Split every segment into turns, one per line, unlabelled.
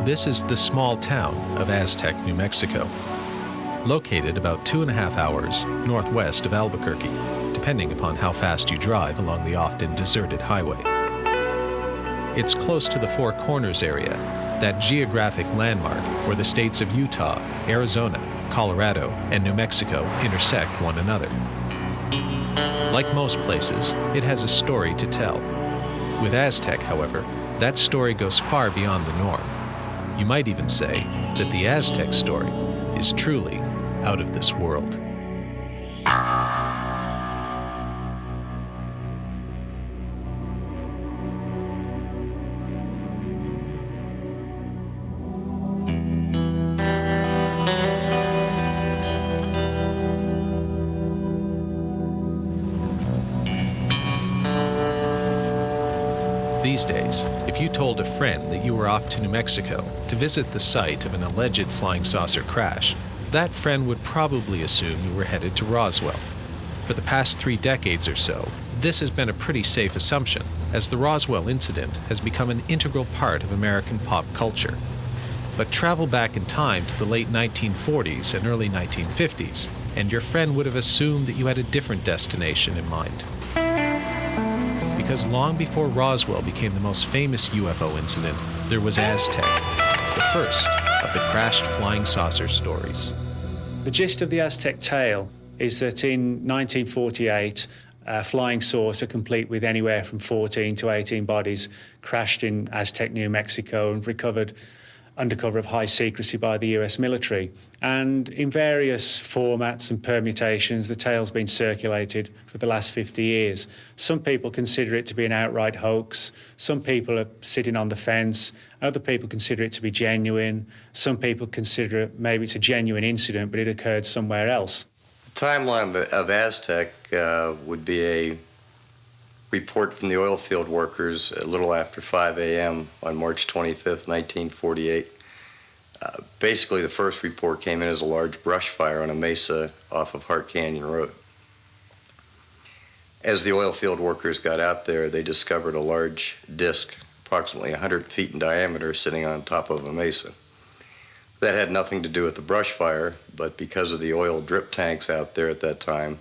This is the small town of Aztec, New Mexico, located about 2.5 hours northwest of Albuquerque, depending upon how fast you drive along the often deserted highway. It's close to the Four Corners area, that geographic landmark where the states of Utah, Arizona, Colorado, and New Mexico intersect one another. Like most places, it has a story to tell. With Aztec, however, that story goes far beyond the norm. You might even say that the Aztec story is truly out of this world. These days, if you told a friend that you were off to New Mexico to visit the site of an alleged flying saucer crash, that friend would probably assume you were headed to Roswell. For the past 3 decades or so, this has been a pretty safe assumption, as the Roswell incident has become an integral part of American pop culture. But travel back in time to the late 1940s and early 1950s, and your friend would have assumed that you had a different destination in mind. Because long before Roswell became the most famous UFO incident, there was Aztec, the first of the crashed flying saucer stories.
The gist of the Aztec tale is that in 1948, a flying saucer complete with anywhere from 14 to 18 bodies crashed in Aztec, New Mexico, and recovered under cover of high secrecy by the US military. And in various formats and permutations, the tale's been circulated for the last 50 years. Some people consider it to be an outright hoax. Some people are sitting on the fence. Other people consider it to be genuine. Some people consider maybe it's a genuine incident, but it occurred somewhere else.
The timeline of Aztec would be a report from the oil field workers a little after 5 a.m. on March 25th, 1948. Basically, the first report came in as a large brush fire on a mesa off of Hart Canyon Road. As the oil field workers got out there, they discovered a large disc, approximately 100 feet in diameter, sitting on top of a mesa. That had nothing to do with the brush fire, but because of the oil drip tanks out there at that time,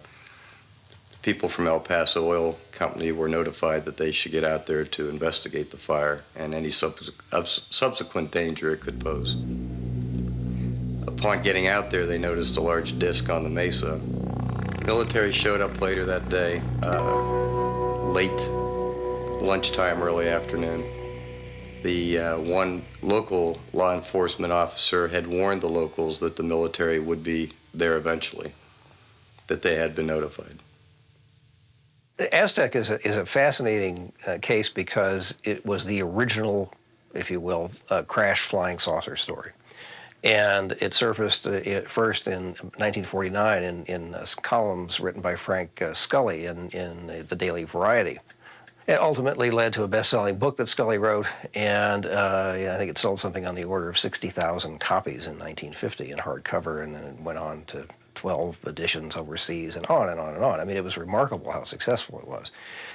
people from El Paso Oil Company were notified that they should get out there to investigate the fire and any subsequent danger it could pose. Upon getting out there, they noticed a large disc on the mesa. Military showed up later that day, late lunchtime, early afternoon. The one local law enforcement officer had warned the locals that the military would be there eventually, that they had been notified.
Aztec is a fascinating case because it was the original, if you will, crash flying saucer story. And it surfaced first in 1949 in columns written by Frank Scully in the Daily Variety. It ultimately led to a best-selling book that Scully wrote, and I think it sold something on the order of 60,000 copies in 1950 in hardcover, and then it went on to 12 editions overseas, and on and on and on. I mean, it was remarkable how successful it was.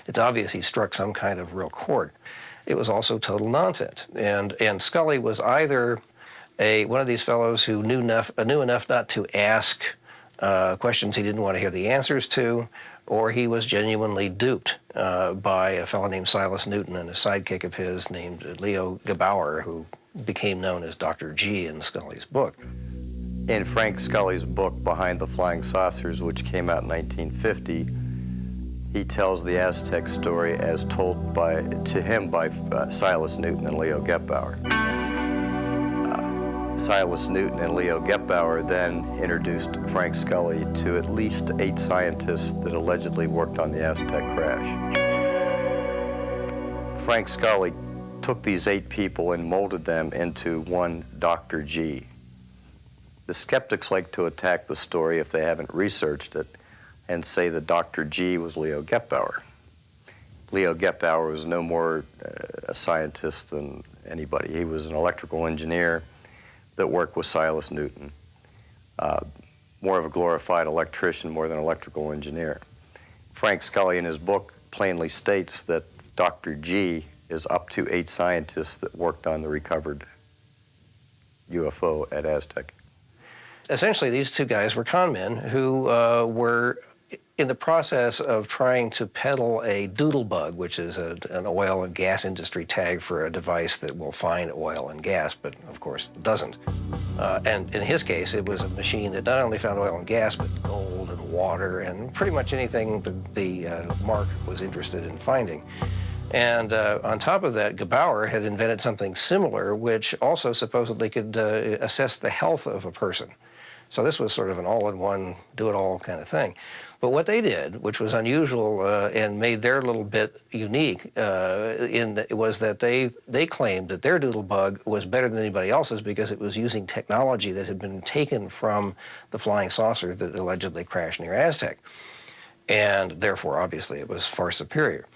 It's obvious he struck some kind of real chord. It was also total nonsense, and Scully was either one of these fellows who knew enough not to ask questions he didn't want to hear the answers to, or he was genuinely duped by a fellow named Silas Newton and a sidekick of his named Leo Gebauer, who became known as Dr. G in Scully's book.
In Frank Scully's book, Behind the Flying Saucers, which came out in 1950, he tells the Aztec story as told to him by Silas Newton and Leo Gebauer. Silas Newton and Leo Gebauer then introduced Frank Scully to at least 8 scientists that allegedly worked on the Aztec crash. Frank Scully took these 8 people and molded them into one Dr. G. The skeptics like to attack the story if they haven't researched it and say that Dr. G was Leo Gebauer. Leo Gebauer was no more a scientist than anybody. He was an electrical engineer that worked with Silas Newton. More of a glorified electrician more than electrical engineer. Frank Scully in his book plainly states that Dr. G is up to 8 scientists that worked on the recovered UFO at Aztec?
Essentially, these two guys were con men who were in the process of trying to peddle a doodle bug, which is an oil and gas industry tag for a device that will find oil and gas, but of course doesn't. And in his case, it was a machine that not only found oil and gas, but gold and water and pretty much anything the Mark was interested in finding. And on top of that, Gebauer had invented something similar, which also supposedly could assess the health of a person. So this was sort of an all-in-one, do-it-all kind of thing. But what they did, which was unusual and made their little bit unique, was that they claimed that their doodle bug was better than anybody else's because it was using technology that had been taken from the flying saucer that allegedly crashed near Aztec. And therefore, obviously, it was far superior.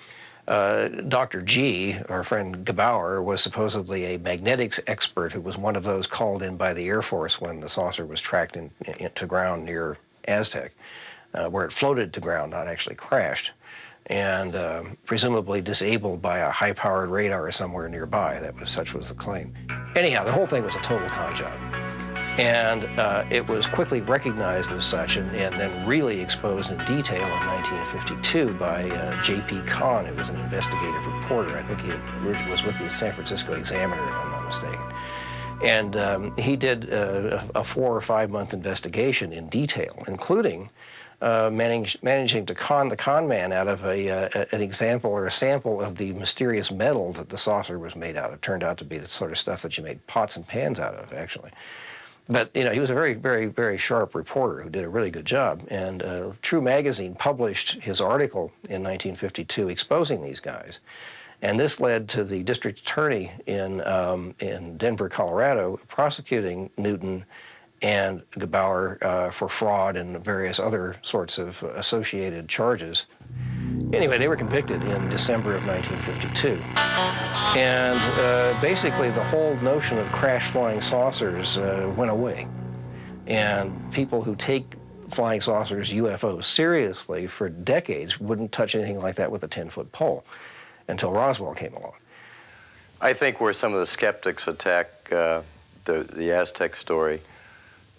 Dr. G, our friend Gebauer, was supposedly a magnetics expert who was one of those called in by the Air Force when the saucer was tracked into ground near Aztec, where it floated to ground, not actually crashed, and presumably disabled by a high-powered radar somewhere nearby. Such was the claim. Anyhow, the whole thing was a total con job. And it was quickly recognized as such and then really exposed in detail in 1952 by J.P. Kahn, who was an investigative reporter. I think he was with the San Francisco Examiner, if I'm not mistaken. And he did a 4 or 5 month investigation in detail, including managing to con the con man out of an example or a sample of the mysterious metal that the saucer was made out of. It turned out to be the sort of stuff that you made pots and pans out of, actually. But, you know, he was a very, very, very sharp reporter who did a really good job. And True Magazine published his article in 1952 exposing these guys. And this led to the district attorney in Denver, Colorado, prosecuting Newton and Gebauer for fraud and various other sorts of associated charges. Anyway, they were convicted in December of 1952. And basically the whole notion of crash flying saucers went away. And people who take flying saucers, UFOs, seriously for decades wouldn't touch anything like that with a 10-foot pole until Roswell came along.
I think where some of the skeptics attack the Aztec story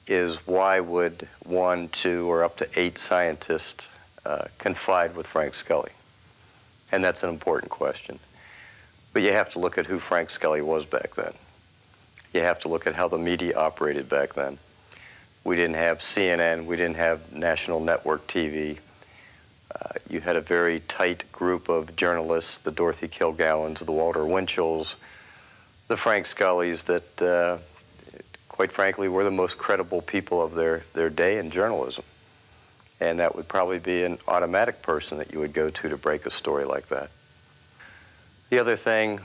is why would 1, 2, or up to 8 scientists confide with Frank Scully? And that's an important question. But you have to look at who Frank Scully was back then. You have to look at how the media operated back then. We didn't have CNN, we didn't have national network TV. You had a very tight group of journalists, the Dorothy Kilgallons, the Walter Winchells, the Frank Scullys that, quite frankly, were the most credible people of their day in journalism. And that would probably be an automatic person that you would go to break a story like that. The other thing,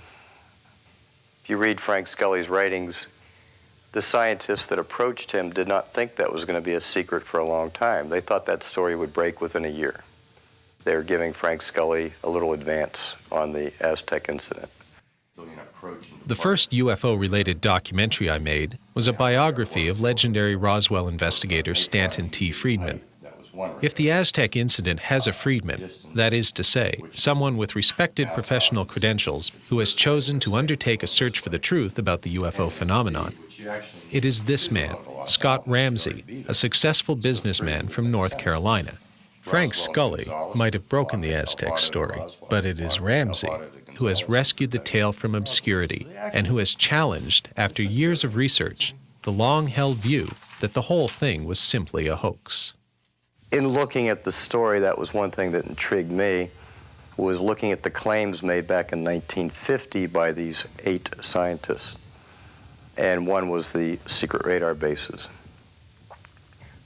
if you read Frank Scully's writings, the scientists that approached him did not think that was going to be a secret for a long time. They thought that story would break within a year. They were giving Frank Scully a little advance on the Aztec incident.
The first UFO-related documentary I made was a biography of legendary Roswell investigator Stanton T. Friedman. If the Aztec incident has a Friedman, that is to say, someone with respected professional credentials who has chosen to undertake a search for the truth about the UFO phenomenon, it is this man, Scott Ramsey, a successful businessman from North Carolina. Frank Scully might have broken the Aztec story, but it is Ramsey who has rescued the tale from obscurity and who has challenged, after years of research, the long-held view that the whole thing was simply a hoax.
In looking at the story, that was one thing that intrigued me, was looking at the claims made back in 1950 by these 8 scientists. And one was the secret radar bases.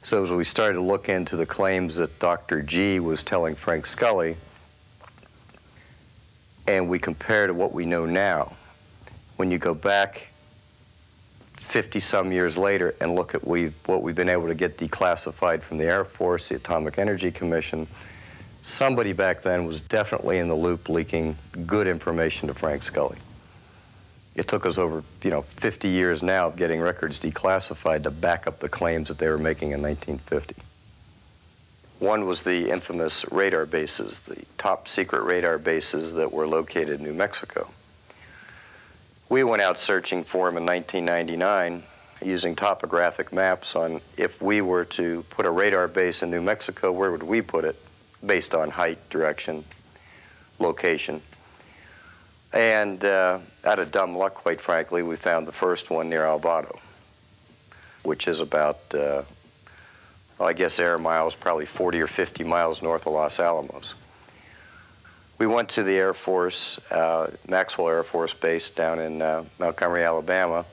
So as we started to look into the claims that Dr. G was telling Frank Scully, and we compare to what we know now, when you go back 50-some years later and look at what we've been able to get declassified from the Air Force, the Atomic Energy Commission, somebody back then was definitely in the loop leaking good information to Frank Scully. It took us over, 50 years now of getting records declassified to back up the claims that they were making in 1950. One was the infamous radar bases, the top secret radar bases that were located in New Mexico. We went out searching for them in 1999, using topographic maps on if we were to put a radar base in New Mexico, where would we put it based on height, direction, location. And out of dumb luck, quite frankly, we found the first one near Alvarado, which is about, I guess air miles, probably 40 or 50 miles north of Los Alamos. We went to the Air Force, Maxwell Air Force Base down in Montgomery, Alabama,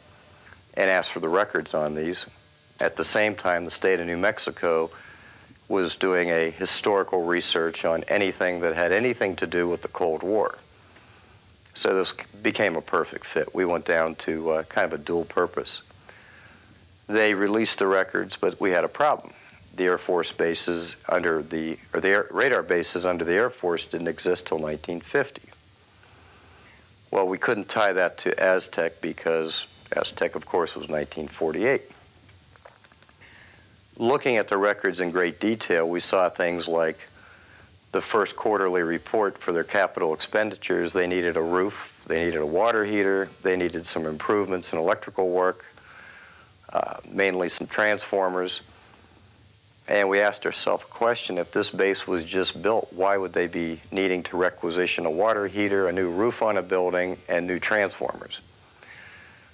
and asked for the records on these. At the same time, the state of New Mexico was doing a historical research on anything that had anything to do with the Cold War. So this became a perfect fit. We went down to kind of a dual purpose. They released the records, but we had a problem. The Air Force bases under the radar bases under the Air Force didn't exist till 1950. Well, we couldn't tie that to Aztec because Aztec, of course, was 1948. Looking at the records in great detail, we saw things like the first quarterly report for their capital expenditures. They needed a roof, they needed a water heater, they needed some improvements in electrical work, mainly some transformers. And we asked ourselves a question: if this base was just built, why would they be needing to requisition a water heater, a new roof on a building, and new transformers?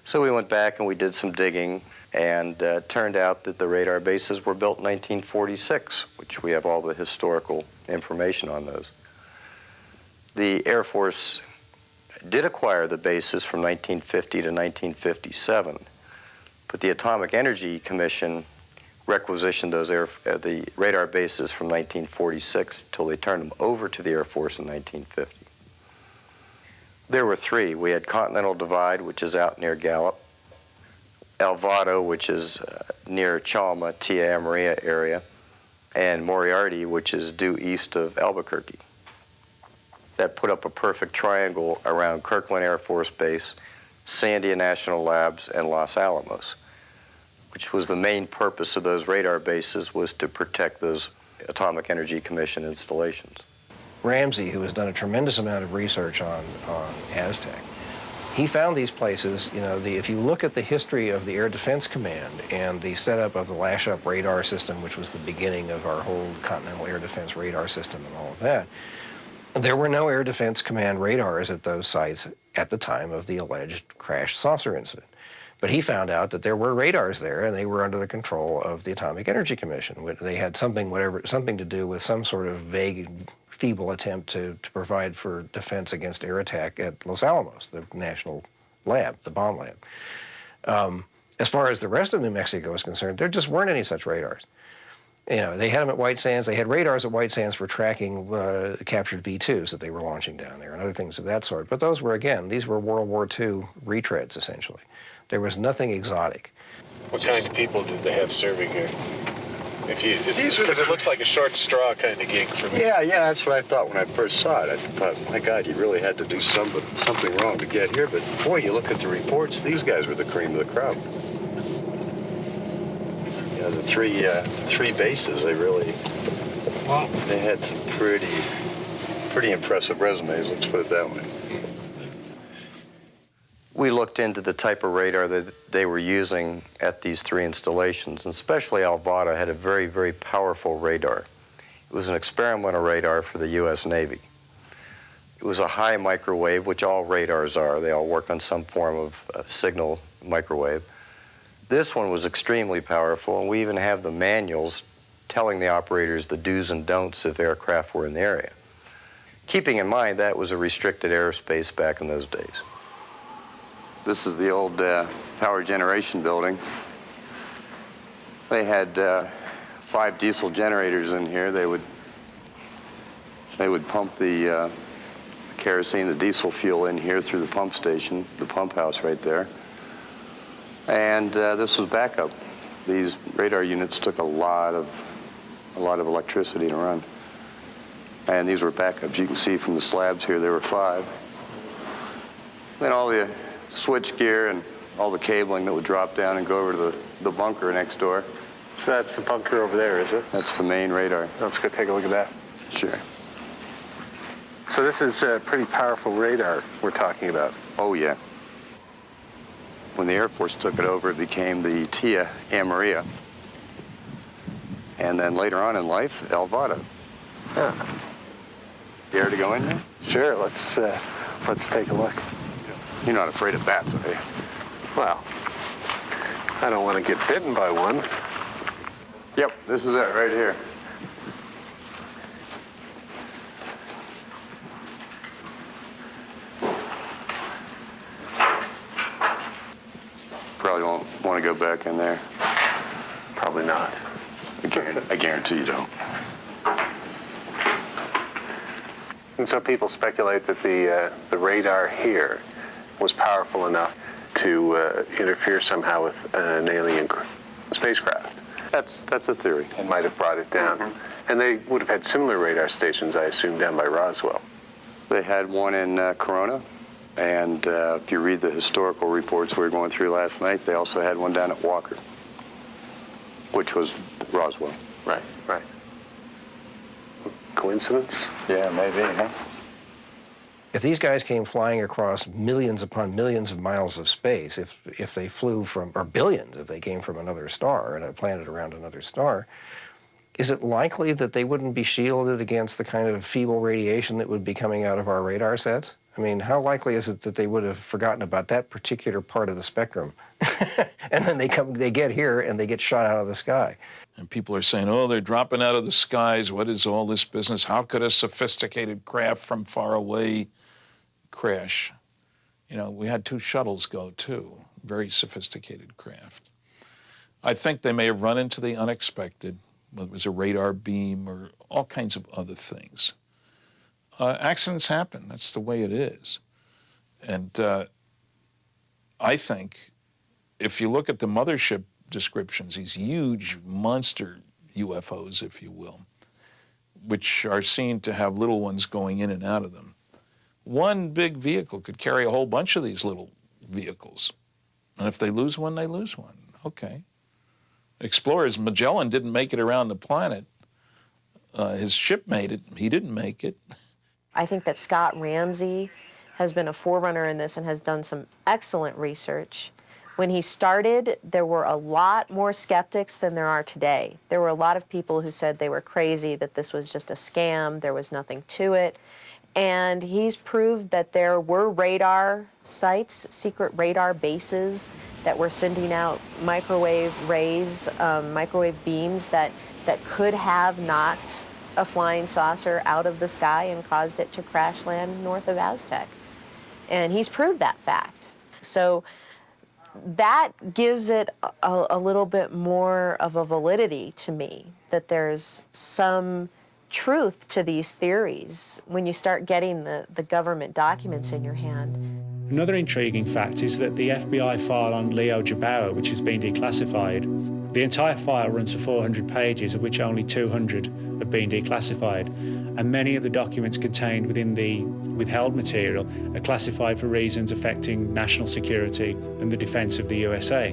So we went back and we did some digging, and turned out that the radar bases were built in 1946, which we have all the historical information on those. The Air Force did acquire the bases from 1950 to 1957, but the Atomic Energy Commission requisitioned those the radar bases from 1946 till they turned them over to the Air Force in 1950. There were three. We had Continental Divide, which is out near Gallup, Alvarado, which is near Chalma, Tia Maria area, and Moriarty, which is due east of Albuquerque. That put up a perfect triangle around Kirkland Air Force Base, Sandia National Labs, and Los Alamos, which was the main purpose of those radar bases, was to protect those Atomic Energy Commission installations.
Ramsey, who has done a tremendous amount of research on Aztec, he found these places. You know, if you look at the history of the Air Defense Command and the setup of the Lash-Up radar system, which was the beginning of our whole Continental Air Defense radar system and all of that, there were no Air Defense Command radars at those sites at the time of the alleged crash saucer incident. But he found out that there were radars there, and they were under the control of the Atomic Energy Commission. They had something to do with some sort of vague, feeble attempt to provide for defense against air attack at Los Alamos, the national lab, the bomb lab. As far as the rest of New Mexico is concerned, there just weren't any such radars. You know, they had them at White Sands. They had radars at White Sands for tracking captured V-2s that they were launching down there and other things of that sort. But those were, again, these were World War II retreads, essentially. There was nothing exotic.
What kind of people did they have serving here? Because it looks like a short straw kind of gig for me.
Yeah, that's what I thought when I first saw it. I thought, my God, you really had to do something wrong to get here. But boy, you look at the reports, these guys were the cream of the crop. You know, the three bases, they had some pretty impressive resumes, let's put it that way. We looked into the type of radar that they were using at these three installations, and especially Alvarado had a very, very powerful radar. It was an experimental radar for the U.S. Navy. It was a high microwave, which all radars are. They all work on some form of signal microwave. This one was extremely powerful, and we even have the manuals telling the operators the do's and don'ts if aircraft were in the area. Keeping in mind that was a restricted airspace back in those days. This is the old power generation building. They had 5 diesel generators in here. They would pump the kerosene, the diesel fuel in here through the pump station, the pump house right there. And this was backup. These radar units took a lot of electricity to run. And these were backups. You can see from the slabs here, there were 5. Then all the switch gear and all the cabling that would drop down and go over to the bunker next door.
So that's the bunker over there, is it?
That's the main radar.
Let's go take a look at that.
Sure.
So this is a pretty powerful radar we're talking about.
Oh, yeah. When the Air Force took it over, it became the Tia Amaria. And then later on in life, Elvado.
Huh.
Dare to go in there?
Sure, let's take a look.
You're not afraid of bats, are you?
Well, I don't want to get bitten by one.
Yep, this is it right here. Probably won't want to go back in there.
Probably not.
I guarantee you don't.
And so people speculate that the radar here was powerful enough to interfere somehow with an alien spacecraft.
That's a theory.
And might have brought it down. Mm-hmm. And they would have had similar radar stations, I assume, down by Roswell.
They had one in Corona, and if you read the historical reports we were going through last night, they also had one down at Walker, which was Roswell.
Right, right. Coincidence?
Yeah, maybe, huh?
If these guys came flying across millions upon millions of miles of space, if they flew from, or billions if they came from another star and a planet around another star, is it likely that they wouldn't be shielded against the kind of feeble radiation that would be coming out of our radar sets? I mean, how likely is it that they would have forgotten about that particular part of the spectrum? And then they get here and they get shot out of the sky.
And people are saying, oh, they're dropping out of the skies. What is all this business? How could a sophisticated craft from far away crash? You know, we had 2 shuttles go, too. Very sophisticated craft. I think they may have run into the unexpected, whether it was a radar beam or all kinds of other things. Accidents happen. That's the way it is. And I think if you look at the mothership descriptions, these huge monster UFOs, if you will, which are seen to have little ones going in and out of them, one big vehicle could carry a whole bunch of these little vehicles. And if they lose one, they lose one. Okay. Explorers, Magellan didn't make it around the planet. His ship made it. He didn't make it.
I think that Scott Ramsey has been a forerunner in this and has done some excellent research. When he started, there were a lot more skeptics than there are today. There were a lot of people who said they were crazy, that this was just a scam, there was nothing to it. And he's proved that there were radar sites, secret radar bases that were sending out microwave rays, microwave beams that could have knocked a flying saucer out of the sky and caused it to crash land north of Aztec. And he's proved that fact. So that gives it a little bit more of a validity to me, that there's some truth to these theories when you start getting the government documents in your hand.
Another intriguing fact is that the FBI file on Leo Jabauer, which has been declassified, the entire file runs for 400 pages, of which only 200 have been declassified. And many of the documents contained within the withheld material are classified for reasons affecting national security and the defence of the USA.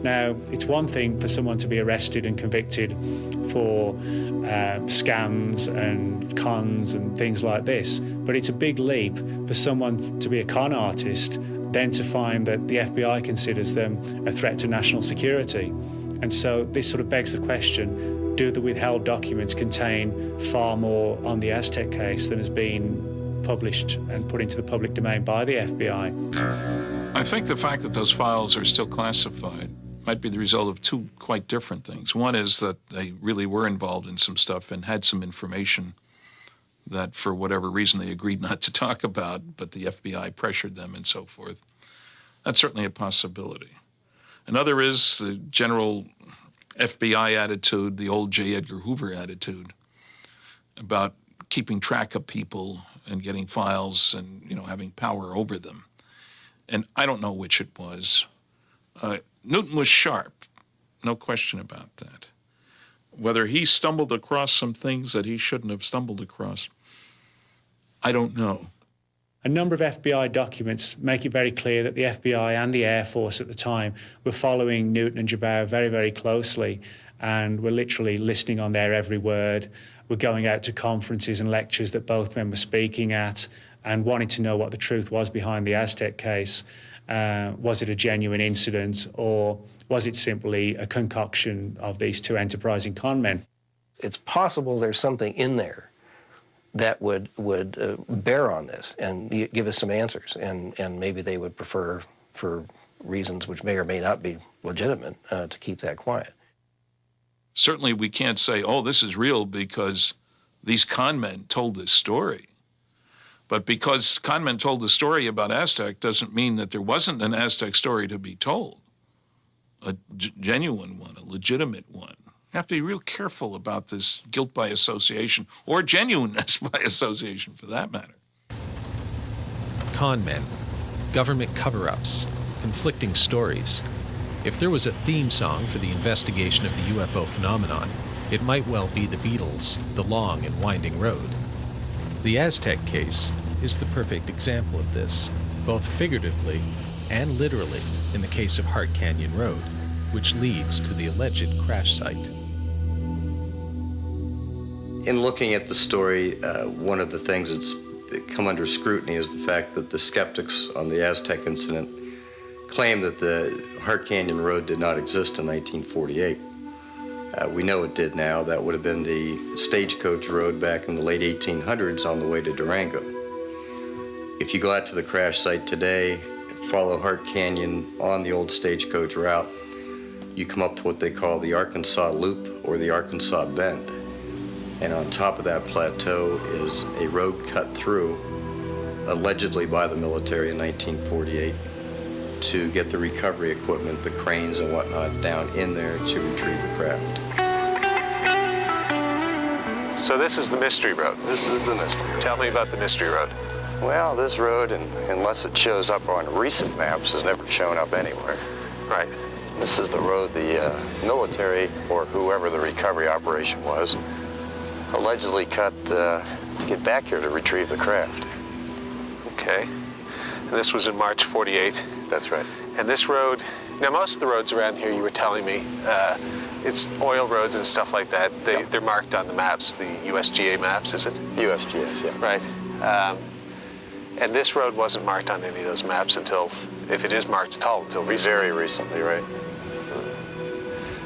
Now, it's one thing for someone to be arrested and convicted for scams and cons and things like this, but it's a big leap for someone to be a con artist, then to find that the FBI considers them a threat to national security. And so this sort of begs the question, do the withheld documents contain far more on the Aztec case than has been published and put into the public domain by the FBI?
I think the fact that those files are still classified might be the result of 2 quite different things. One is that they really were involved in some stuff and had some information that for whatever reason they agreed not to talk about, but the FBI pressured them and so forth. That's certainly a possibility. Another is the general FBI attitude, the old J. Edgar Hoover attitude about keeping track of people and getting files and, having power over them. And I don't know which it was. Newton was sharp, no question about that. Whether he stumbled across some things that he shouldn't have stumbled across, I don't know.
A number of FBI documents make it very clear that the FBI and the Air Force at the time were following Newton and Jabauer very, very closely and were literally listening on their every word, were going out to conferences and lectures that both men were speaking at, and wanting to know what the truth was behind the Aztec case. Was it a genuine incident, or was it simply a concoction of these two enterprising con men?
It's possible there's something in there that would bear on this and give us some answers, and maybe they would prefer, for reasons which may or may not be legitimate, to keep that quiet.
Certainly we can't say, oh, this is real because these con men told this story. But because con men told the story about Aztec doesn't mean that there wasn't an Aztec story to be told, a genuine one, a legitimate one. You have to be real careful about this guilt by association, or genuineness by association for that matter.
Con men, government cover-ups, conflicting stories. If there was a theme song for the investigation of the UFO phenomenon, it might well be the Beatles' The Long and Winding Road. The Aztec case is the perfect example of this, both figuratively and literally in the case of Hart Canyon Road, which leads to the alleged crash site.
In looking at the story, one of the things that's come under scrutiny is the fact that the skeptics on the Aztec incident claim that the Hart Canyon Road did not exist in 1948. We know it did now. That would have been the stagecoach road back in the late 1800s on the way to Durango. If you go out to the crash site today, follow Hart Canyon on the old stagecoach route, you come up to what they call the Arkansas Loop or the Arkansas Bend. And on top of that plateau is a road cut through, allegedly by the military in 1948, to get the recovery equipment, the cranes and whatnot, down in there to retrieve the craft.
So this is the Mystery Road.
This is the Mystery Road.
Tell me about the Mystery Road.
Well, this road, unless it shows up on recent maps, has never shown up anywhere.
Right.
This is the road the military, or whoever the recovery operation was, allegedly cut to get back here to retrieve the craft.
Okay. And this was in March 48.
That's right.
And this road, now most of the roads around here, you were telling me, it's oil roads and stuff like that. They're marked on the maps, the USGA maps, is it?
USGS, yeah.
Right. And this road wasn't marked on any of those maps until, if it is marked at all, until recently.
Very recently, right.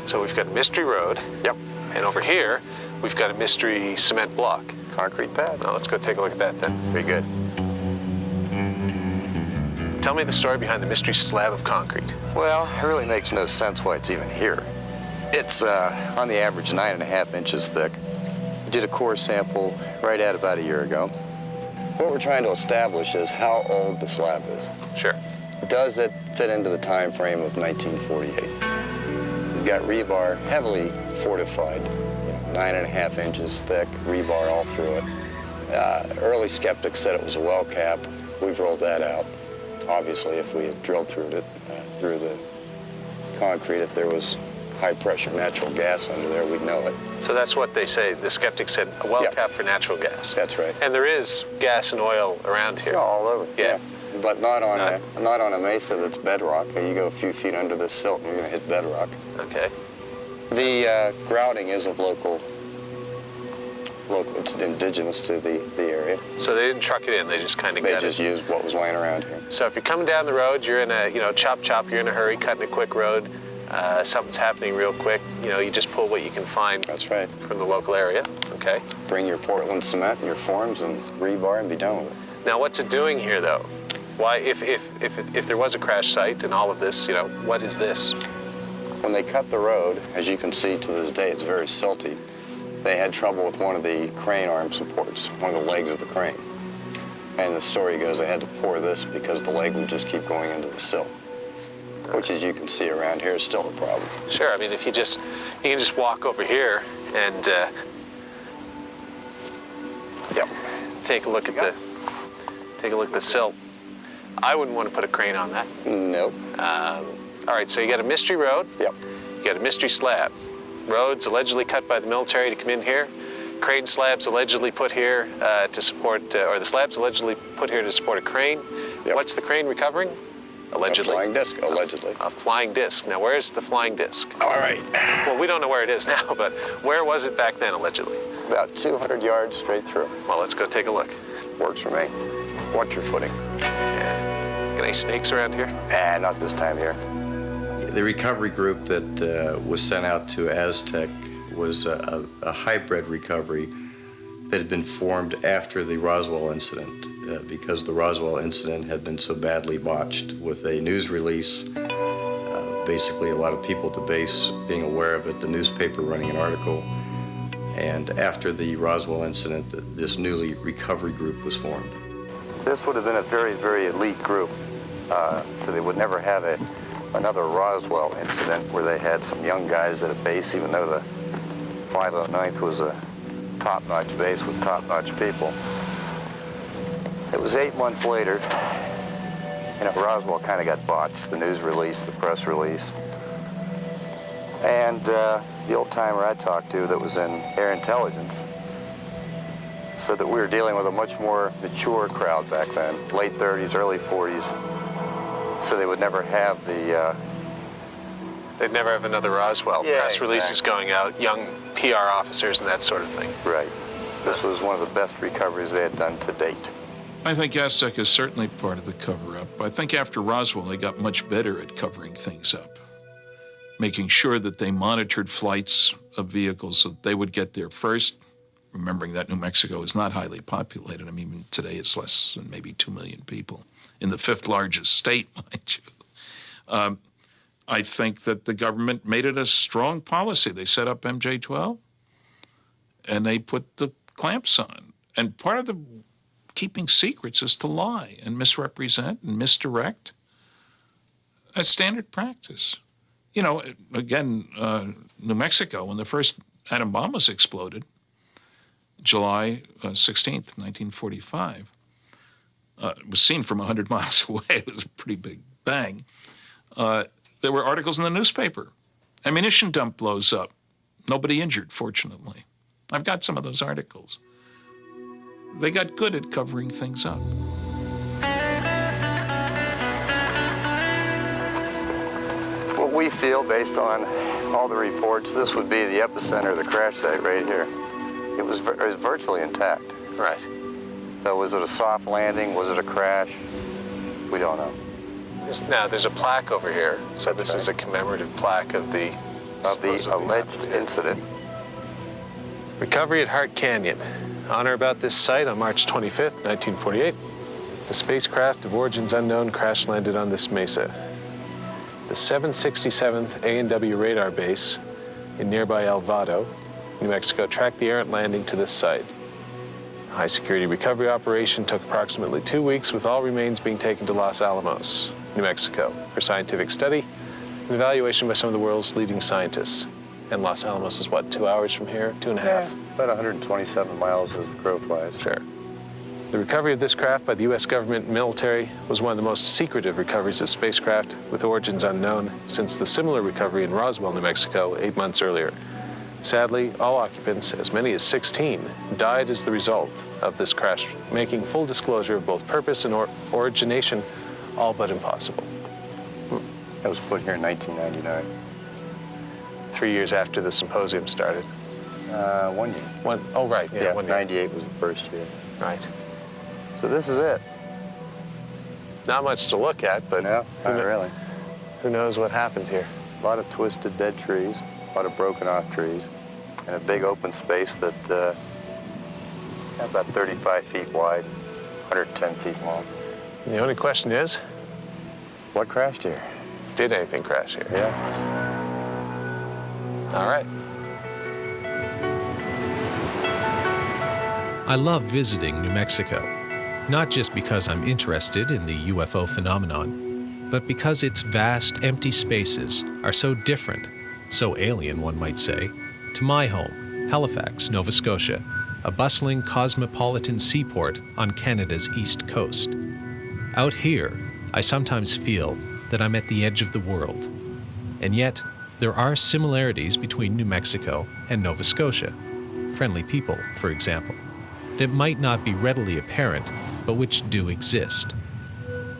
So we've got a mystery road.
Yep.
And over here, we've got a mystery cement block.
Concrete pad.
Now let's go take a look at that then.
Very good.
Tell me the story behind the mystery slab of concrete.
Well, it really makes no sense why it's even here. It's on the average 9.5 inches thick. We did a core sample right at about a year ago. What we're trying to establish is how old the slab is.
Sure.
Does it fit into the time frame of 1948? We've got rebar heavily fortified, 9.5 inches thick, rebar all through it. Early skeptics said it was a well cap. We've rolled that out. Obviously, if we had drilled through the concrete, if there was high-pressure natural gas under there, we'd know it.
So that's what they say. The skeptics said a well cap for natural gas.
That's right.
And there is gas and oil around here.
Yeah, all over.
Yeah.
But not on a mesa that's bedrock. You go a few feet under the silt and you're going to hit bedrock.
Okay.
The grouting is of local, it's indigenous to the area.
So they didn't truck it in, they just kind of got it.
They just used what was laying around here.
So if you're coming down the road, you're in a, chop, you're in a hurry, cutting a quick road, something's happening real quick, you just pull what you can find.
That's right.
From the local area, okay?
Bring your Portland cement and your forms and rebar and be done with it.
Now what's it doing here though? Why, if there was a crash site and all of this, what is this?
When they cut the road, as you can see to this day, it's very silty. They had trouble with one of the crane arm supports, one of the legs of the crane. And the story goes they had to pour this because the leg would just keep going into the silt, which, as you can see around here, is still a problem.
Sure, I mean, if you can just walk over here and take a look at the silt. I wouldn't want to put a crane on that.
Nope.
All right, so you got a mystery road.
Yep.
You got a mystery slab. Roads allegedly cut by the military to come in here. Crane slabs allegedly put here to support, or the slabs allegedly put here to support a crane.
Yep.
What's the crane recovering? Allegedly.
A flying disc, allegedly.
A flying disc. Now, where's the flying disc?
All right.
Well, we don't know where it is now, but where was it back then, allegedly?
About 200 yards straight through.
Well, let's go take a look.
Works for me.
watch your footing.
Yeah. Got any snakes around here?
Not this time here.
The recovery group that was sent out to Aztec was a hybrid recovery that had been formed after the Roswell incident because the Roswell incident had been so badly botched with a news release. Basically, a lot of people at the base being aware of it, the newspaper running an article, and after the Roswell incident, this newly recovery group was formed.
This would have been a very, very elite group, so they would never have another Roswell incident where they had some young guys at a base, even though the 509th was a top-notch base with top-notch people. It was 8 months later, and Roswell kind of got botched, the news release, the press release. And the old-timer I talked to that was in air intelligence said that we were dealing with a much more mature crowd back then, late 30s, early 40s, so they would never have the...
They'd never have another Roswell.
Yeah,
Press releases going out, young PR officers and that sort of thing.
Right. This was one of the best recoveries they had done to date.
I think Aztec is certainly part of the cover-up. I think after Roswell, they got much better at covering things up, making sure that they monitored flights of vehicles so that they would get there first, remembering that New Mexico is not highly populated. I mean, even today it's less than maybe 2 million people in the 5th largest state, mind you. I think that the government made it a strong policy. They set up MJ-12, and they put the clamps on. And part of the keeping secrets is to lie and misrepresent and misdirect. That's standard practice. You know, again, New Mexico, when the first atom bomb was exploded, July 16th, 1945, it was seen from 100 miles away. It was a pretty big bang. There were articles in the newspaper. Ammunition dump blows up. Nobody injured, fortunately. I've got some of those articles. They got good at covering things up.
What we feel, based on all the reports, this would be the epicenter of the crash site right here. It was virtually intact.
Right.
So was it a soft landing? Was it a crash? We don't know.
Now, there's a plaque over here. So this is a commemorative plaque of the
alleged incident.
Recovery at Hart Canyon. On or about this site on March 25th, 1948, the spacecraft of origins unknown crash-landed on this mesa. The 767th A&W radar base in nearby El Vado, New Mexico, tracked the errant landing to this site. The high-security recovery operation took approximately 2 weeks, with all remains being taken to Los Alamos, New Mexico, for scientific study and evaluation by some of the world's leading scientists. And Los Alamos is what, 2 hours from here? 2.5?
Yeah, about 127 miles as the crow flies.
Sure. The recovery of this craft by the U.S. government and military was one of the most secretive recoveries of spacecraft with origins unknown since the similar recovery in Roswell, New Mexico, 8 months earlier. Sadly, all occupants, as many as 16, died as the result of this crash, making full disclosure of both purpose and origination all but impossible.
It was put here in 1999.
3 years after the symposium started.
1 year.
Oh, right.
Yeah,
1 year.
98 was the first year.
Right.
So this is it.
Not much to look at, but
No, not really.
who knows what happened here.
A lot of twisted dead trees, a lot of broken off trees, and a big open space that about 35 feet wide, 110 feet long.
The only question is,
What crashed here?
did anything crash here?
Yeah.
All right.
I love visiting New Mexico, not just because I'm interested in the UFO phenomenon, but because its vast, empty spaces are so different, so alien, one might say, to my home, Halifax, Nova Scotia, a bustling cosmopolitan seaport on Canada's east coast. Out here, I sometimes feel that I'm at the edge of the world. And yet, there are similarities between New Mexico and Nova Scotia. Friendly people, for example, that might not be readily apparent, but which do exist.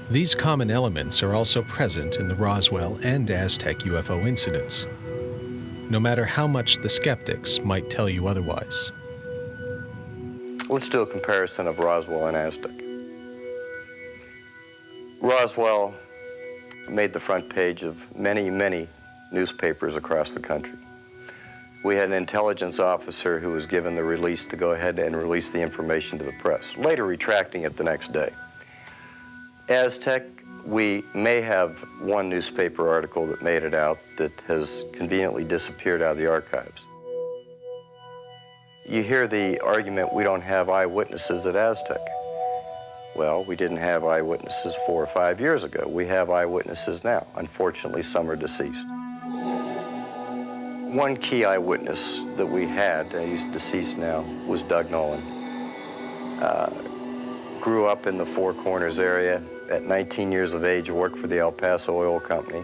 These common elements are also present in the Roswell and Aztec UFO incidents, no matter how much the skeptics might tell you otherwise.
Let's do a comparison of Roswell and Aztec. Roswell made the front page of many, many newspapers across the country. We had an intelligence officer who was given the release to go ahead and release the information to the press, later retracting it the next day. Aztec, we may have one newspaper article that made it out that has conveniently disappeared out of the archives. You hear the argument, we don't have eyewitnesses at Aztec. Well, we didn't have eyewitnesses 4 or 5 years ago. We have eyewitnesses now. Unfortunately, some are deceased. One key eyewitness that we had, he's deceased now, was Doug Nolan. Grew up in the Four Corners area. At 19 years of age, worked for the El Paso Oil Company.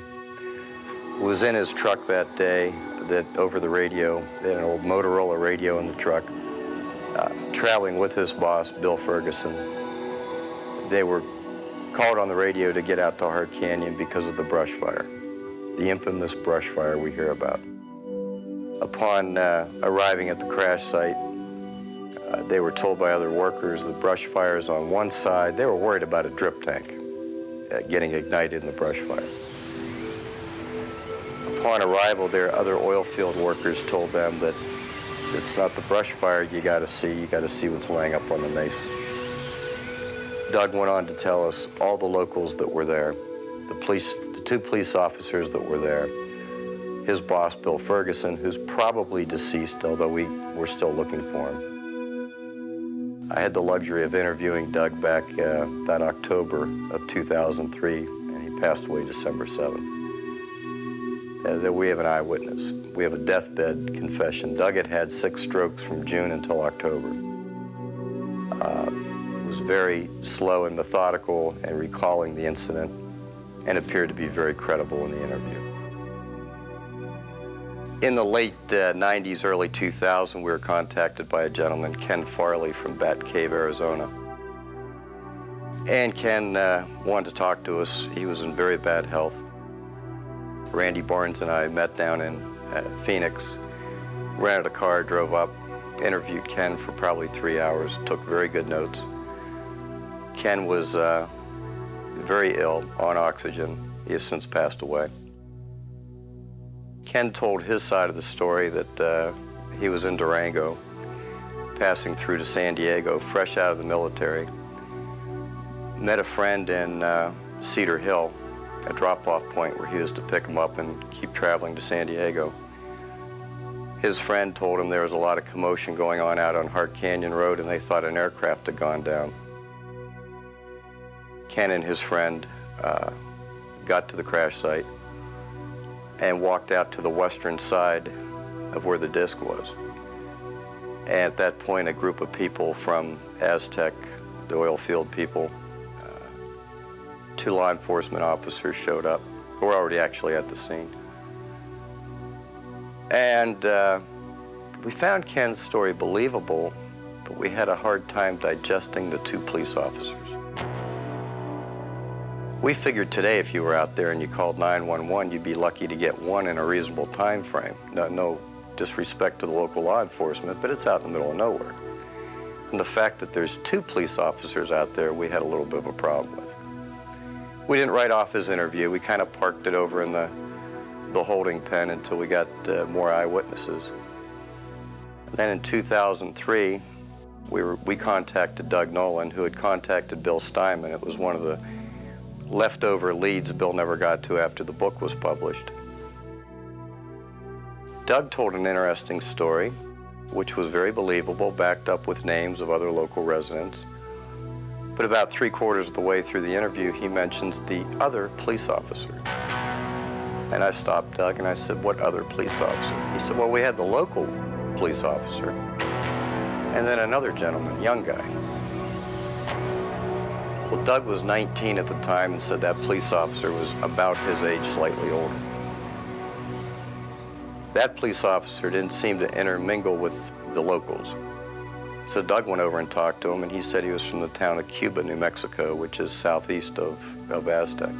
Was in his truck that day, that over the radio, they had an old Motorola radio in the truck, traveling with his boss, Bill Ferguson. They were called on the radio to get out to Hart Canyon because of the brush fire, the infamous brush fire we hear about. Upon arriving at the crash site, they were told by other workers the brush fire is on one side. They were worried about a drip tank getting ignited in the brush fire. Upon arrival there, other oil field workers told them that it's not the brush fire you got to see what's laying up on the mesa. Doug went on to tell us all the locals that were there, the 2 police officers that were there, his boss, Bill Ferguson, who's probably deceased, although we're still looking for him. I had the luxury of interviewing Doug back about October of 2003, and he passed away December 7th. That we have an eyewitness. We have a deathbed confession. Doug had had 6 strokes from June until October. Was very slow and methodical in recalling the incident and appeared to be very credible in the interview. In the late 90s, early 2000, we were contacted by a gentleman, Ken Farley from Bat Cave, Arizona. And Ken wanted to talk to us. He was in very bad health. Randy Barnes and I met down in Phoenix, rented a car, drove up, interviewed Ken for probably 3 hours, took very good notes. Ken was very ill, on oxygen. He has since passed away. Ken told his side of the story that he was in Durango, passing through to San Diego, fresh out of the military. Met a friend in Cedar Hill, a drop-off point where he was to pick him up and keep traveling to San Diego. His friend told him there was a lot of commotion going on out on Hart Canyon Road, and they thought an aircraft had gone down. Ken and his friend got to the crash site and walked out to the western side of where the disc was. And at that point, a group of people from Aztec, the oil field people, 2 law enforcement officers showed up, who were already actually at the scene. And we found Ken's story believable, but we had a hard time digesting the 2 police officers. We figured today if you were out there and you called 911, you'd be lucky to get 1 in a reasonable time frame. No disrespect to the local law enforcement, but it's out in the middle of nowhere. And the fact that there's 2 police officers out there, we had a little bit of a problem with. We didn't write off his interview. We kind of parked it over in the holding pen until we got more eyewitnesses. And then in 2003, we contacted Doug Nolan, who had contacted Bill Steinman. It was one of the leftover leads Bill never got to after the book was published. Doug told an interesting story, which was very believable, backed up with names of other local residents. But about 3/4 of the way through the interview, he mentions the other police officer. And I stopped Doug and I said, "What other police officer?" He said, "Well, we had the local police officer and then another gentleman, young guy." Well, Doug was 19 at the time and said that police officer was about his age, slightly older. That police officer didn't seem to intermingle with the locals. So Doug went over and talked to him, and he said he was from the town of Cuba, New Mexico, which is southeast of Aztec.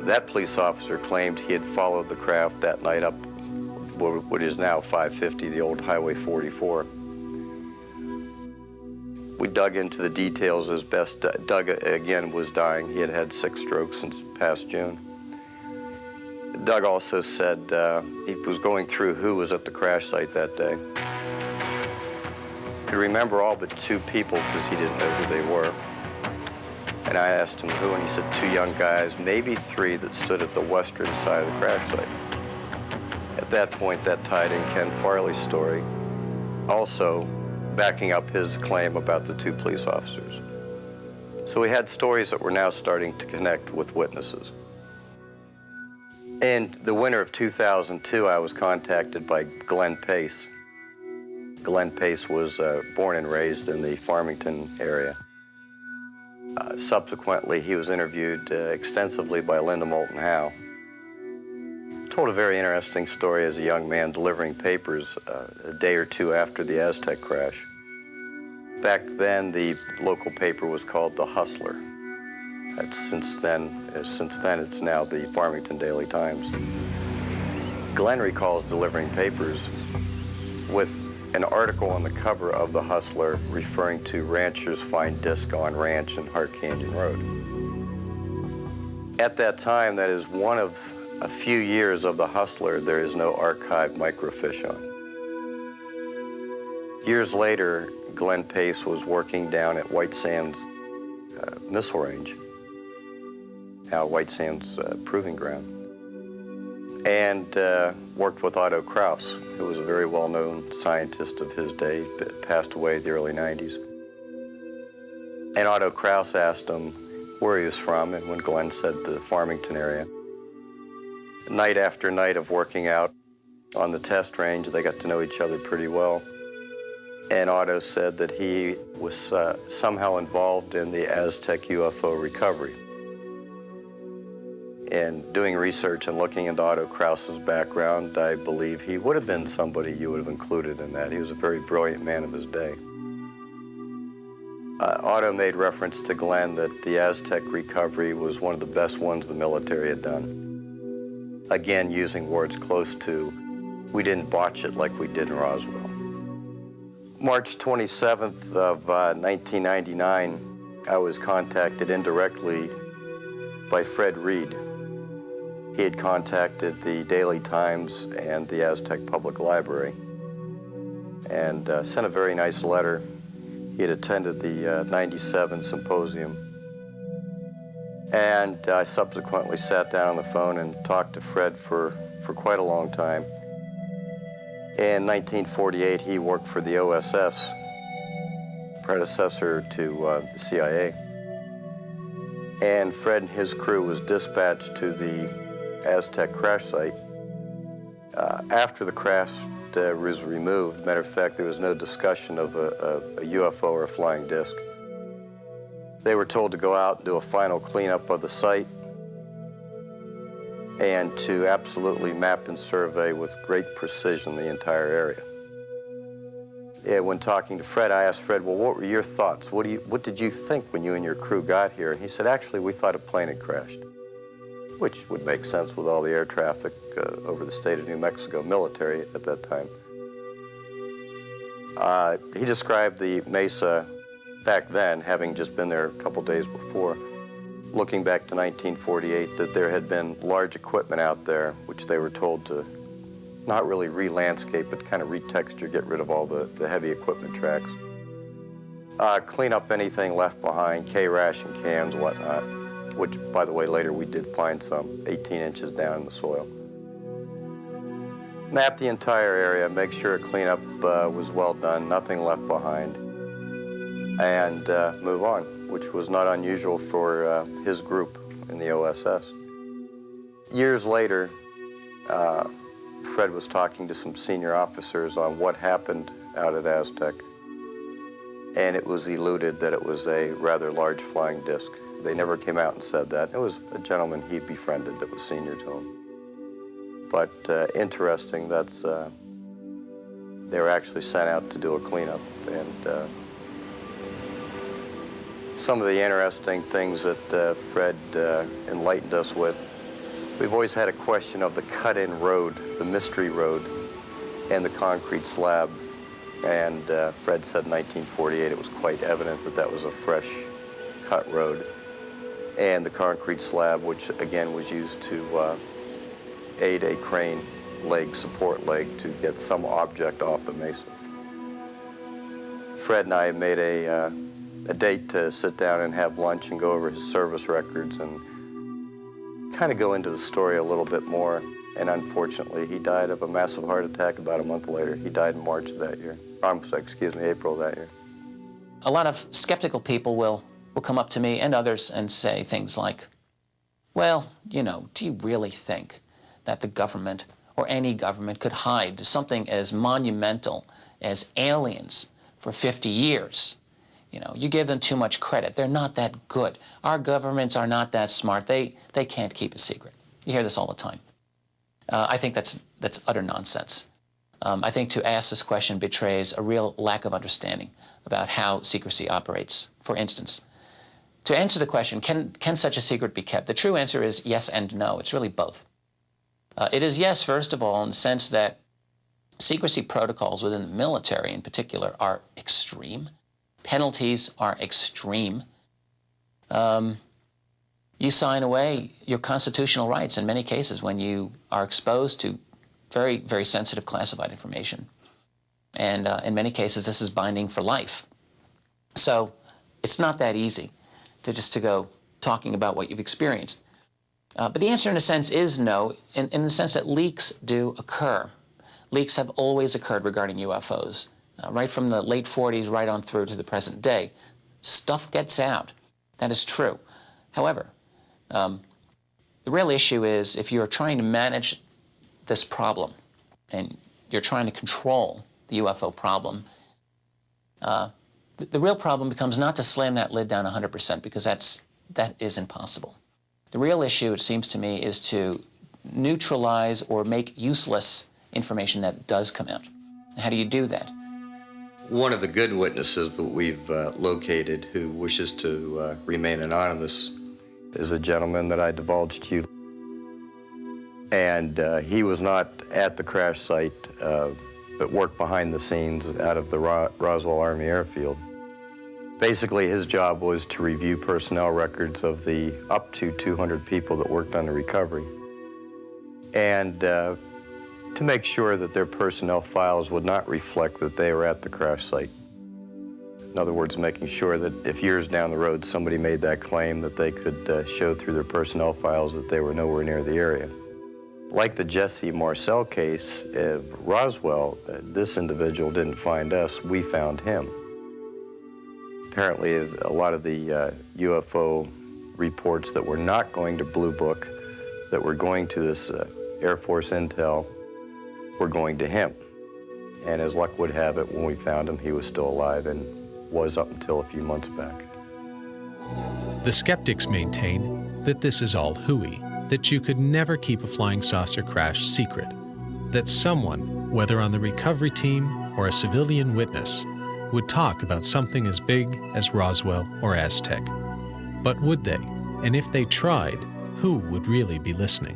That police officer claimed he had followed the craft that night up what is now 550, the old Highway 44. We dug into the details as best. Doug, again, was dying. He had had 6 strokes since past June. Doug also said he was going through who was at the crash site that day. Could remember all but 2 people because he didn't know who they were. And I asked him who, and he said 2 young guys, maybe 3 that stood at the western side of the crash site. At that point, that tied in Ken Farley's story, also backing up his claim about the 2 police officers. So we had stories that were now starting to connect with witnesses. In the winter of 2002, I was contacted by Glenn Pace. Glenn Pace was born and raised in the Farmington area. Subsequently, he was interviewed extensively by Linda Moulton Howe. Told a very interesting story as a young man delivering papers a day or 2 after the Aztec crash. Back then, the local paper was called The Hustler. Since then, it's now the Farmington Daily Times. Glenn recalls delivering papers with an article on the cover of The Hustler referring to ranchers find disc on ranch in Hart Canyon Road. At that time, that is one of a few years of The Hustler there is no archived microfiche on. Years later, Glenn Pace was working down at White Sands Missile Range, now White Sands Proving Ground, and worked with Otto Kraus, who was a very well-known scientist of his day, passed away in the early 90s. And Otto Kraus asked him where he was from, and when Glenn said the Farmington area, night after night of working out on the test range, they got to know each other pretty well. And Otto said that he was somehow involved in the Aztec UFO recovery. And doing research and looking into Otto Kraus's background, I believe he would have been somebody you would have included in that. He was a very brilliant man of his day. Otto made reference to Glenn that the Aztec recovery was one of the best ones the military had done. Again, using words close to, we didn't botch it like we did in Roswell. March 27th of 1999, I was contacted indirectly by Fred Reed. He had contacted the Daily Times and the Aztec Public Library and sent a very nice letter. He had attended the 97 symposium. And I subsequently sat down on the phone and talked to Fred for quite a long time. In 1948, he worked for the OSS, predecessor to the CIA. And Fred and his crew was dispatched to the Aztec crash site. After the crash was removed, matter of fact, there was no discussion of a UFO or a flying disc. They were told to go out and do a final cleanup of the site and to absolutely map and survey with great precision the entire area. Yeah, when talking to Fred, I asked Fred, well, what were your thoughts? What did you think when you and your crew got here? And he said, actually, we thought a plane had crashed, which would make sense with all the air traffic over the state of New Mexico military at that time. He described the mesa back then, having just been there a couple days before, looking back to 1948, that there had been large equipment out there, which they were told to not really re-landscape, but kind of retexture, get rid of all the heavy equipment tracks. Clean up anything left behind, K-ration cans, whatnot, which, by the way, later we did find some 18 inches down in the soil. Map the entire area, make sure cleanup was well done, nothing left behind, and move on, which was not unusual for his group in the OSS. Years later, Fred was talking to some senior officers on what happened out at Aztec, and it was eluded that it was a rather large flying disc. They never came out and said that. It was a gentleman he befriended that was senior to him. But interesting, that's they were actually sent out to do a cleanup, and some of the interesting things that Fred enlightened us with. We've always had a question of the cut-in road, the mystery road, and the concrete slab And Fred said in 1948 it was quite evident that that was a fresh cut road. And the concrete slab, which again was used to aid a crane leg, support leg, to get some object off the mesa. Fred and I made a date to sit down and have lunch and go over his service records and kind of go into the story a little bit more. And unfortunately, he died of a massive heart attack about a month later. He died in March of that year. April of that year.
A lot of skeptical people will come up to me and others and say things like, well, you know, do you really think that the government or any government could hide something as monumental as aliens for 50 years? You know, you give them too much credit. They're not that good. Our governments are not that smart. They can't keep a secret. You hear this all the time. I think that's utter nonsense. I think to ask this question betrays a real lack of understanding about how secrecy operates. For instance, to answer the question, can such a secret be kept? The true answer is yes and no. It's really both. It is yes, first of all, in the sense that secrecy protocols within the military in particular are extreme. Penalties are extreme. You sign away your constitutional rights in many cases when you are exposed to very, very sensitive classified information. And in many cases, this is binding for life. So it's not that easy to go talking about what you've experienced. But the answer, in a sense, is no, in the sense that leaks do occur. Leaks have always occurred regarding UFOs, right from the late 40s right on through to the present day. Stuff gets out. That is true. However, the real issue is if you're trying to manage this problem and you're trying to control the UFO problem, the real problem becomes not to slam that lid down 100% because that is impossible. The real issue, it seems to me, is to neutralize or make useless information that does come out. How do you do that?
One of the good witnesses that we've located who wishes to remain anonymous is a gentleman that I divulged to you. And he was not at the crash site, but worked behind the scenes out of the Roswell Army Airfield. Basically, his job was to review personnel records of the up to 200 people that worked on the recovery, and to make sure that their personnel files would not reflect that they were at the crash site. In other words, making sure that if years down the road somebody made that claim, that they could show through their personnel files that they were nowhere near the area. Like the Jesse Marcel case of Roswell, this individual didn't find us, we found him. Apparently, a lot of the UFO reports that were not going to Blue Book, that were going to this Air Force intel, were going to him. And as luck would have it, when we found him, he was still alive and was up until a few months back.
The skeptics maintain that this is all hooey, that you could never keep a flying saucer crash secret, that someone, whether on the recovery team or a civilian witness, would talk about something as big as Roswell or Aztec. But would they? And if they tried, who would really be listening?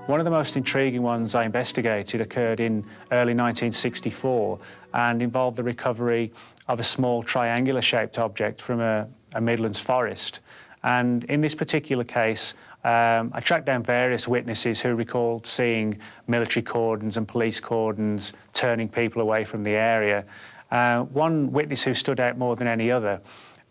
One of the most intriguing ones I investigated occurred in early 1964 and involved the recovery of a small triangular-shaped object from a Midlands forest. And in this particular case, I tracked down various witnesses who recalled seeing military cordons and police cordons turning people away from the area. One witness who stood out more than any other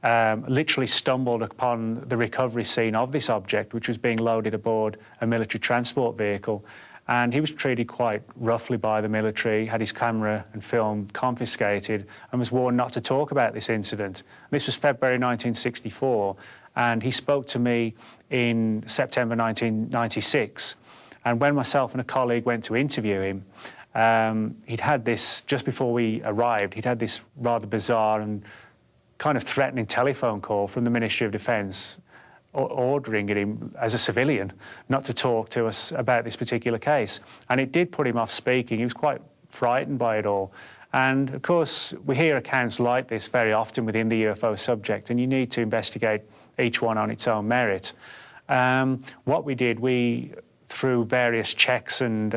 literally stumbled upon the recovery scene of this object, which was being loaded aboard a military transport vehicle. And he was treated quite roughly by the military, had his camera and film confiscated, and was warned not to talk about this incident. This was February 1964, and he spoke to me in September 1996. And when myself and a colleague went to interview him, he'd had this, just before we arrived, he'd had this rather bizarre and kind of threatening telephone call from the Ministry of Defence, ordering him as a civilian not to talk to us about this particular case. And it did put him off speaking. He was quite frightened by it all. And of course, we hear accounts like this very often within the UFO subject, and you need to investigate each one on its own merit. What we did, through various checks and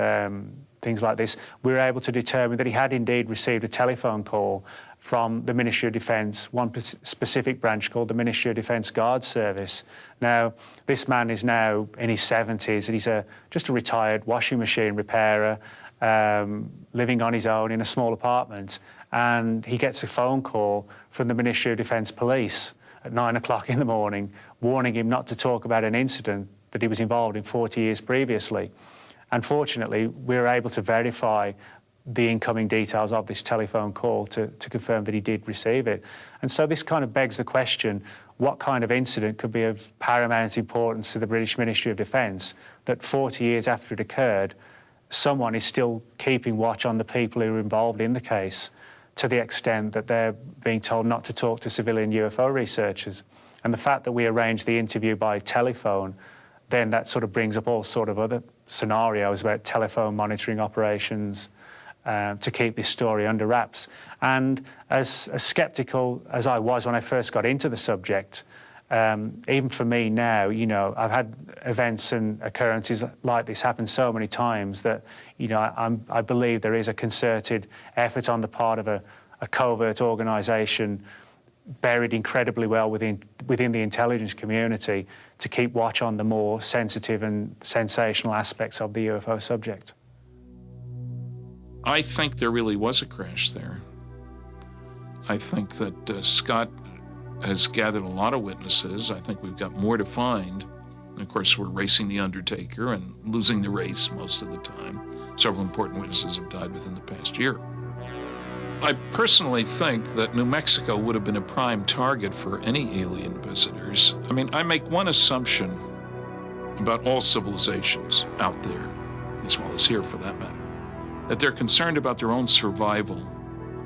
things like this, we were able to determine that he had indeed received a telephone call from the Ministry of Defence, one specific branch called the Ministry of Defence Guard Service. Now, this man is now in his 70s, and he's just a retired washing machine repairer, living on his own in a small apartment, and he gets a phone call from the Ministry of Defence Police at 9 o'clock in the morning, warning him not to talk about an incident that he was involved in 40 years previously. Unfortunately, we were able to verify the incoming details of this telephone call to confirm that he did receive it. And so this kind of begs the question, what kind of incident could be of paramount importance to the British Ministry of Defence that 40 years after it occurred, someone is still keeping watch on the people who are involved in the case, to the extent that they're being told not to talk to civilian UFO researchers. And the fact that we arranged the interview by telephone, then that sort of brings up all sort of other scenarios about telephone monitoring operations to keep this story under wraps. And as sceptical as I was when I first got into the subject, even for me now, you know, I've had events and occurrences like this happen so many times that, you know, I believe there is a concerted effort on the part of a covert organisation buried incredibly well within the intelligence community to keep watch on the more sensitive and sensational aspects of the UFO subject.
I think there really was a crash there. I think that Scott has gathered a lot of witnesses. I think we've got more to find. And of course, we're racing the undertaker and losing the race most of the time. Several important witnesses have died within the past year. I personally think that New Mexico would have been a prime target for any alien visitors. I mean, I make one assumption about all civilizations out there, as well as here for that matter, that they're concerned about their own survival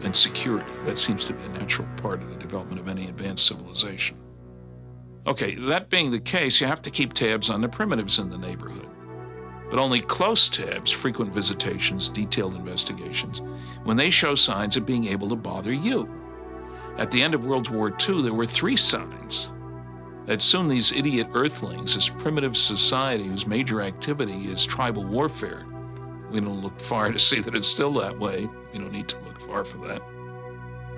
and security. That seems to be a natural part of the development of any advanced civilization. Okay, that being the case, you have to keep tabs on the primitives in the neighborhood. But only close tabs, frequent visitations, detailed investigations, when they show signs of being able to bother you. At the end of World War II, there were 3 signs that soon these idiot earthlings, this primitive society whose major activity is tribal warfare, we don't look far to see that it's still that way, you don't need to look far for that,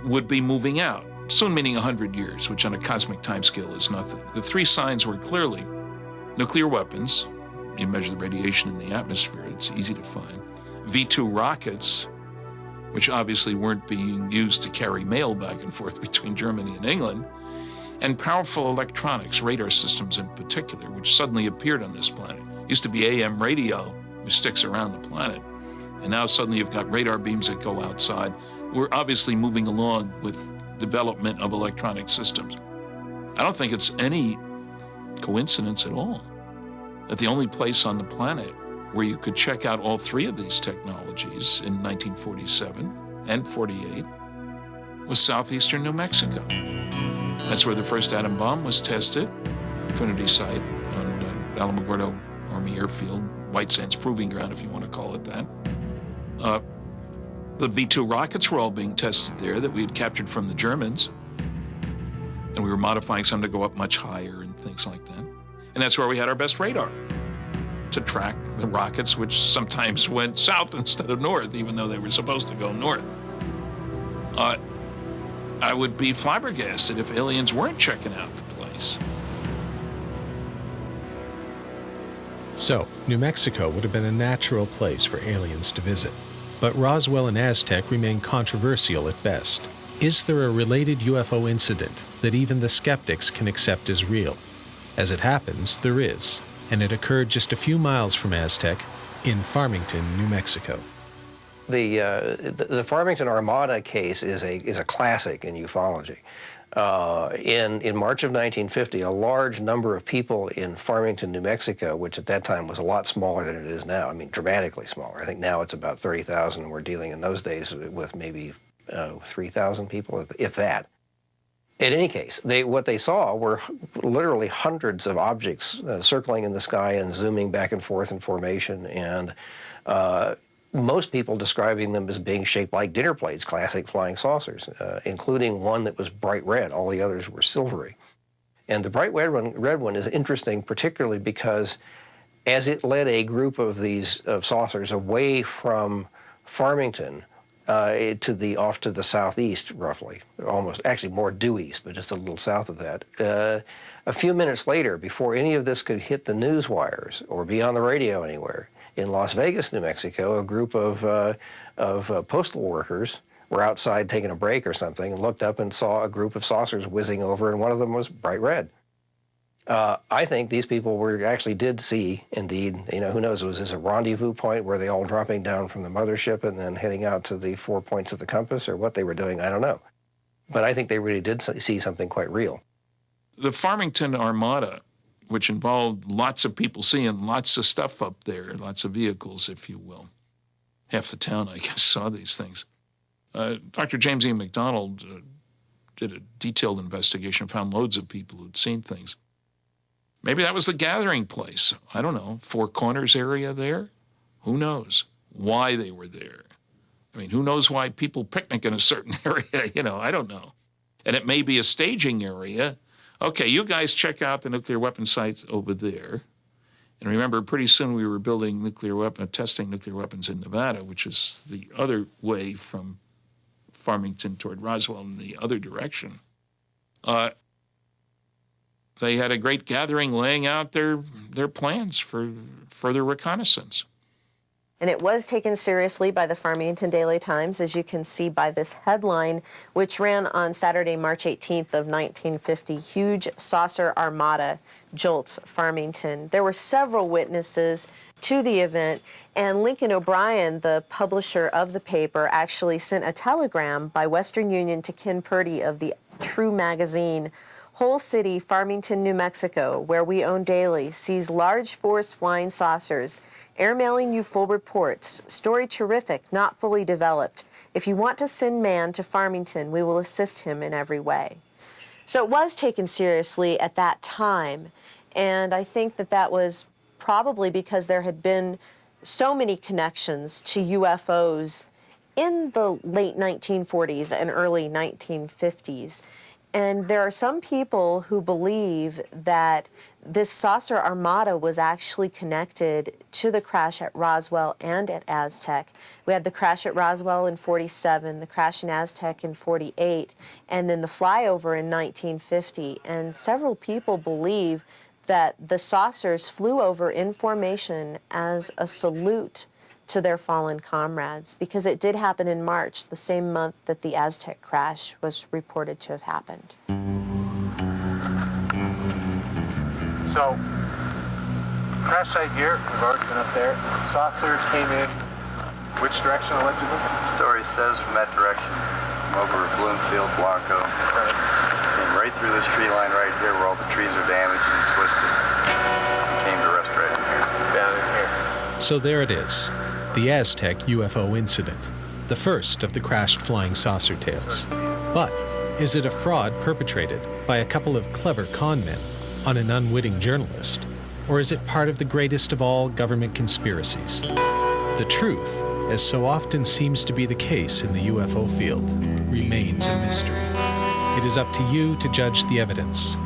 would be moving out, soon meaning 100 years, which on a cosmic timescale is nothing. The 3 signs were clearly nuclear weapons, you measure the radiation in the atmosphere, it's easy to find, V-2 rockets, which obviously weren't being used to carry mail back and forth between Germany and England, and powerful electronics, radar systems in particular, which suddenly appeared on this planet. It used to be AM radio, which sticks around the planet, and now suddenly you've got radar beams that go outside. We're obviously moving along with development of electronic systems. I don't think it's any coincidence at all that the only place on the planet where you could check out all 3 of these technologies in 1947 and 48 was southeastern New Mexico. That's where the first atom bomb was tested, Trinity Site on Alamogordo Army Airfield, White Sands Proving Ground, if you want to call it that. The V-2 rockets were all being tested there that we had captured from the Germans, and we were modifying some to go up much higher and things like that. And that's where we had our best radar to track the rockets, which sometimes went south instead of north, even though they were supposed to go north. I would be flabbergasted if aliens weren't checking out the place.
So, New Mexico would have been a natural place for aliens to visit. But Roswell and Aztec remain controversial at best. Is there a related UFO incident that even the skeptics can accept as real? As it happens, there is, and it occurred just a few miles from Aztec in Farmington, New Mexico.
The Farmington Armada case is a classic in ufology. In March of 1950, a large number of people in Farmington, New Mexico, which at that time was a lot smaller than it is now, I mean dramatically smaller. I think now it's about 30,000. We're dealing in those days with maybe 3,000 people, if that. In any case, what they saw were literally hundreds of objects circling in the sky and zooming back and forth in formation, and most people describing them as being shaped like dinner plates, classic flying saucers, including one that was bright red. All the others were silvery. And the bright red one is interesting, particularly because as it led a group of these saucers away from Farmington off to the southeast, roughly, almost, actually more due east, but just a little south of that. A few minutes later, before any of this could hit the news wires or be on the radio anywhere, in Las Vegas, New Mexico, a group of postal workers were outside taking a break or something and looked up and saw a group of saucers whizzing over, and one of them was bright red. I think these people did see, indeed, who knows, was this a rendezvous point? Were they all dropping down from the mothership and then heading out to the 4 points of the compass, or what they were doing? I don't know. But I think they really did see something quite real.
The Farmington Armada, which involved lots of people seeing lots of stuff up there, lots of vehicles, if you will. Half the town, I guess, saw these things. Dr. James E. McDonald did a detailed investigation, found loads of people who'd seen things. Maybe that was the gathering place. I don't know, Four Corners area there? Who knows why they were there? I mean, who knows why people picnic in a certain area? I don't know. And it may be a staging area. Okay, you guys check out the nuclear weapon sites over there. And remember, pretty soon we were building testing nuclear weapons in Nevada, which is the other way from Farmington toward Roswell in the other direction. They had a great gathering laying out their plans for further reconnaissance.
And it was taken seriously by the Farmington Daily Times, as you can see by this headline, which ran on Saturday, March 18th of 1950. Huge saucer armada jolts Farmington. There were several witnesses to the event, and Lincoln O'Brien, the publisher of the paper, actually sent a telegram by Western Union to Ken Purdy of the True magazine. Whole city, Farmington, New Mexico, where we own daily, sees large force flying saucers. Airmailing you full reports. Story terrific, not fully developed. If you want to send man to Farmington, we will assist him in every way. So it was taken seriously at that time, and I think that was probably because there had been so many connections to UFOs in the late 1940s and early 1950s. And there are some people who believe that this saucer armada was actually connected to the crash at Roswell and at Aztec. We had the crash at Roswell in 47, the crash in Aztec in 48, and then the flyover in 1950. And several people believe that the saucers flew over in formation as a salute to their fallen comrades, because it did happen in March, the same month that the Aztec crash was reported to have happened.
So, crash site here, we've already been up there. Saucers came in, which direction allegedly?
The story says from that direction, from over Bloomfield, Blanco.
Right.
Came right through this tree line right here where all the trees are damaged and twisted. Came to rest right in here.
Down in here.
So there it is, the Aztec UFO incident, the first of the crashed flying saucer tales. But is it a fraud perpetrated by a couple of clever con men on an unwitting journalist? Or is it part of the greatest of all government conspiracies? The truth, as so often seems to be the case in the UFO field, remains a mystery. It is up to you to judge the evidence.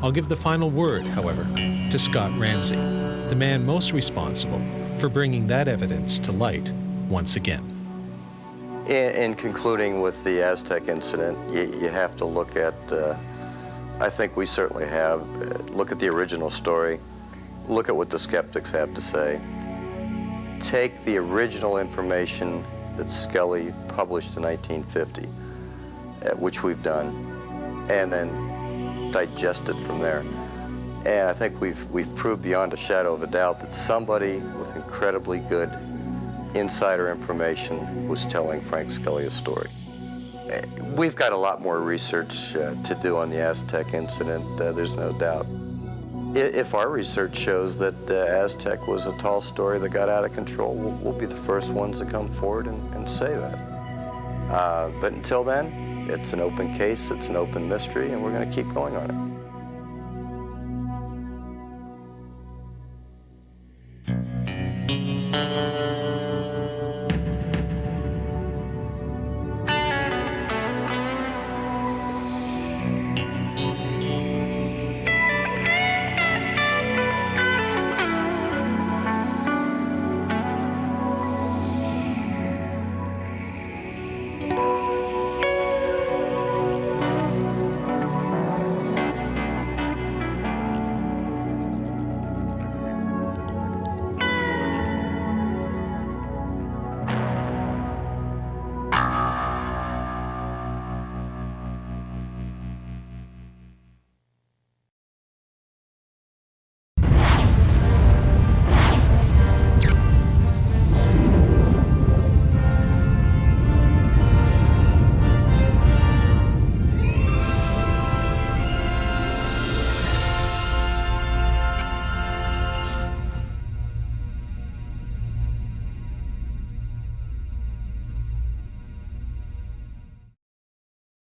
I'll give the final word, however, to Scott Ramsey, the man most responsible for bringing that evidence to light once again.
In concluding with the Aztec incident, you have to look at, I think we certainly have, look at the original story, look at what the skeptics have to say, take the original information that Scully published in 1950, which we've done, and then digest it from there. And I think we've proved beyond a shadow of a doubt that somebody with incredibly good insider information was telling Frank Scully a story. We've got a lot more research to do on the Aztec incident, there's no doubt. If our research shows that Aztec was a tall story that got out of control, we'll be the first ones to come forward and say that. But until then, it's an open case, it's an open mystery, and we're going to keep going on it.